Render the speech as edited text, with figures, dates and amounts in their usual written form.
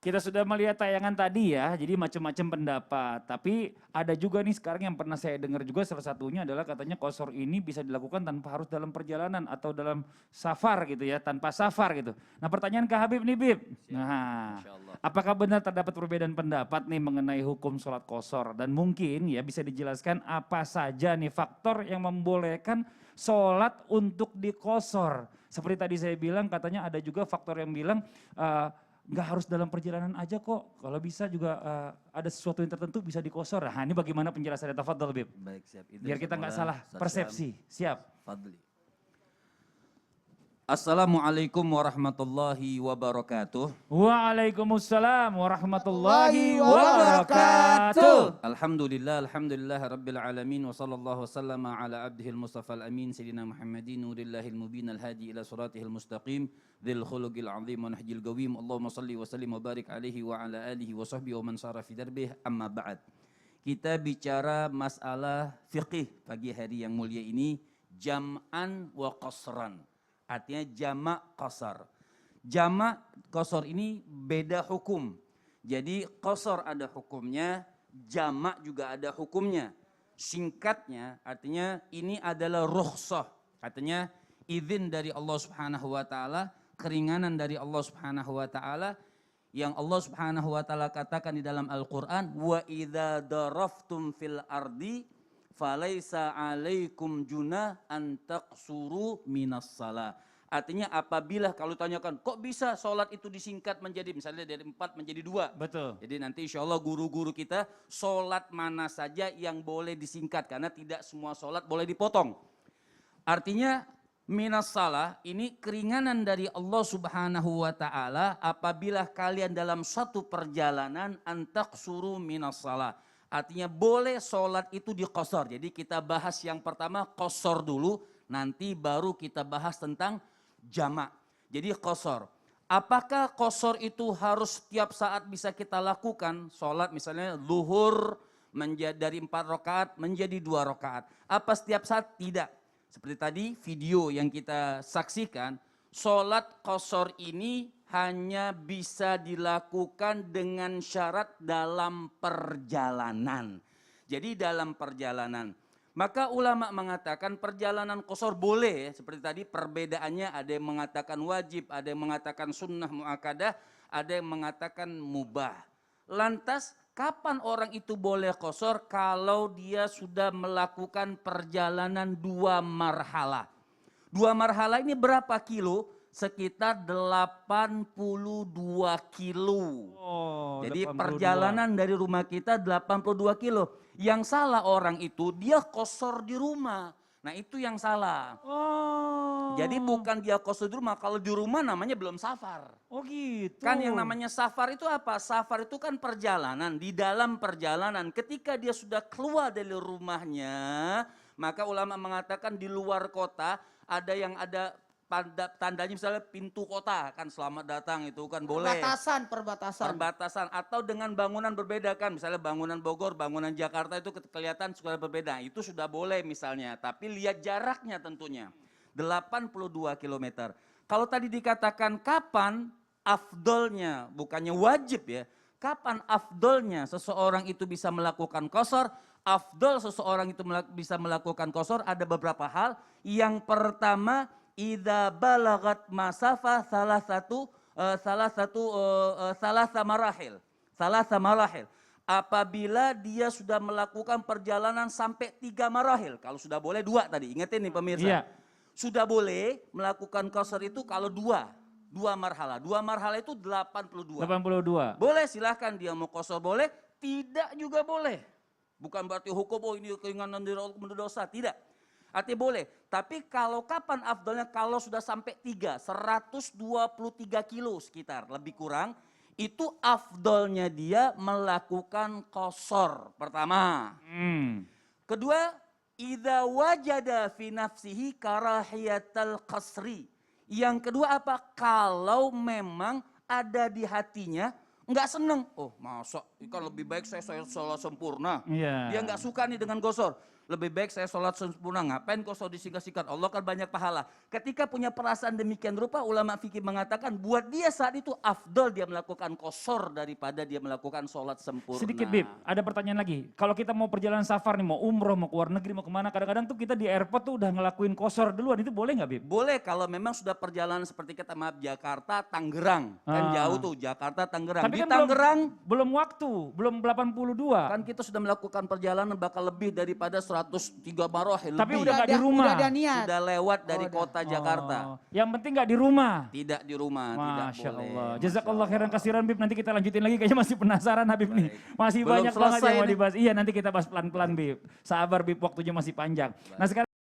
Kita sudah melihat tayangan tadi ya, jadi macam-macam pendapat. Tapi ada juga nih sekarang yang pernah saya dengar juga salah satunya adalah katanya qashar ini bisa dilakukan tanpa harus dalam perjalanan atau dalam safar gitu ya, tanpa safar gitu. Nah pertanyaan ke Habib nih Bib. Nah, apakah benar terdapat perbedaan pendapat nih mengenai hukum sholat qashar? Dan mungkin ya bisa dijelaskan apa saja nih faktor yang membolehkan sholat untuk diqashar. Seperti tadi saya bilang katanya ada juga faktor yang bilang nggak harus dalam perjalanan aja kok. Kalau bisa juga ada sesuatu yang tertentu bisa diqashar. Nah ini bagaimana penjelasannya? Tafadhol Bib. Baik, siap. Biar kita nggak salah persepsi. Siap. Fadli. Assalamualaikum warahmatullahi wabarakatuh. Waalaikumsalam warahmatullahi wabarakatuh. Alhamdulillah rabbil alamin wa sallallahu wasallama ala abdihil mustafa al-amin sayyidina Muhammadin nurillahil mubin al-hadi ila suratihil mustaqim dzil khuluqil azim wa nahjil qawim. Allahumma salli wa sallim wa barik alaihi wa ala alihi wa sahbihi wa man sara fi darbih amma ba'd. Kita bicara masalah fiqih pagi hari yang mulia ini, jam'an wa qasran. Artinya jamak qashar. Jamak qashar ini beda hukum. Jadi qashar ada hukumnya, jamak juga ada hukumnya. Singkatnya artinya ini adalah rukhsah. Artinya izin dari Allah Subhanahu wa taala, keringanan dari Allah Subhanahu wa taala yang Allah Subhanahu wa taala katakan di dalam Al-Qur'an, wa idza daraftum fil ardi falaisa alaikum junah an taqsuru minas salah. Artinya apabila kalau tanyakan kok bisa sholat itu disingkat menjadi misalnya dari 4 menjadi 2. Betul. Jadi nanti insya Allah guru-guru kita sholat mana saja yang boleh disingkat karena tidak semua sholat boleh dipotong. Artinya minas salah ini keringanan dari Allah Subhanahu wa taala apabila kalian dalam suatu perjalanan an taqsuru minas salah. Artinya boleh sholat itu diqashar. Jadi kita bahas yang pertama qashar dulu, nanti baru kita bahas tentang jamak. Jadi qashar. Apakah qashar itu harus setiap saat bisa kita lakukan? Sholat misalnya zuhur dari 4 rakaat menjadi 2 rakaat. Apa setiap saat? Tidak. Seperti tadi video yang kita saksikan, sholat qashar ini hanya bisa dilakukan dengan syarat dalam perjalanan. Jadi dalam perjalanan. Maka ulama mengatakan perjalanan qashar boleh. Seperti tadi perbedaannya ada yang mengatakan wajib, ada yang mengatakan sunnah muakkadah, ada yang mengatakan mubah. Lantas kapan orang itu boleh qashar? Kalau dia sudah melakukan perjalanan 2 marhalah. 2 marhalah ini berapa kilo? Sekitar 82 kilo. Oh, jadi 82. perjalanan dari rumah kita 82 kilo. Yang salah orang itu dia qashar di rumah. Nah itu yang salah. Oh. Jadi bukan dia qashar di rumah. Kalau di rumah namanya belum safar. Oh gitu. Kan yang namanya safar itu apa? Safar itu kan perjalanan. Di dalam perjalanan ketika dia sudah keluar dari rumahnya. Maka ulama mengatakan di luar kota ada yang ada tandanya misalnya pintu kota kan selamat datang itu kan boleh. Perbatasan atau dengan bangunan berbeda kan misalnya bangunan Bogor, bangunan Jakarta itu kelihatan sudah berbeda. Itu sudah boleh misalnya tapi lihat jaraknya tentunya 82 km. Kalau tadi dikatakan kapan afdolnya bukannya wajib ya. Kapan afdolnya seseorang itu bisa melakukan qashar? Afdol seseorang itu bisa melakukan qashar ada beberapa hal. Yang pertama idza balagat masafah salah marahil. Apabila dia sudah melakukan perjalanan sampai 3 marahil. Kalau sudah boleh 2 tadi. Ingetin nih pemirsa. Iya. Sudah boleh melakukan qashar itu kalau 2 marhalah. 2 marhalah itu 82. 82. Boleh silahkan dia mau qashar boleh. Tidak juga boleh. Bukan berarti hukum ini keringanan dari Allah mendosa. Tidak. Artinya boleh, tapi kalau kapan afdolnya kalau sudah sampai 123 kilo sekitar, lebih kurang, itu afdolnya dia melakukan qashar pertama. Kedua, idza wajada fi nafsihi karahiyatal qasri. Yang kedua apa? Kalau memang ada di hatinya nggak seneng, oh masa kan lebih baik saya sholat sempurna. Yeah. Dia nggak suka nih dengan qashar. lebih baik saya sholat sempurna, ngapain kosor disingkat-singkat, Allah kan banyak pahala. Ketika punya perasaan demikian rupa, ulama fikih mengatakan buat dia saat itu afdol dia melakukan kosor daripada dia melakukan sholat sempurna. Sedikit Bib, ada pertanyaan lagi. Kalau kita mau perjalanan safar nih, mau umroh, mau keluar negeri, mau kemana, kadang-kadang tuh kita di airport tuh udah ngelakuin kosor duluan, itu boleh nggak Bib? Boleh kalau memang sudah perjalanan seperti kita maaf Jakarta, Tangerang. Kan jauh tuh Jakarta, Tangerang. Tapi Di kan Tangerang belum waktu, belum 82. kan kita sudah melakukan perjalanan bakal lebih daripada 103 marohil. Tapi lebih. udah nggak di rumah. Udah ada niat. Sudah lewat dari kota Jakarta. Yang penting nggak di rumah. Tidak di rumah, tidak Masya boleh. Allah. Masya Jazakallah Allah. khairan kasiran Bib. Nanti kita lanjutin lagi. Kayaknya masih penasaran Habib nih. Masih Belum banyak banget selesai yang mau nih. dibahas. Iya nanti kita bahas pelan-pelan Bib. Sabar Bib, waktunya masih panjang. Nah sekarang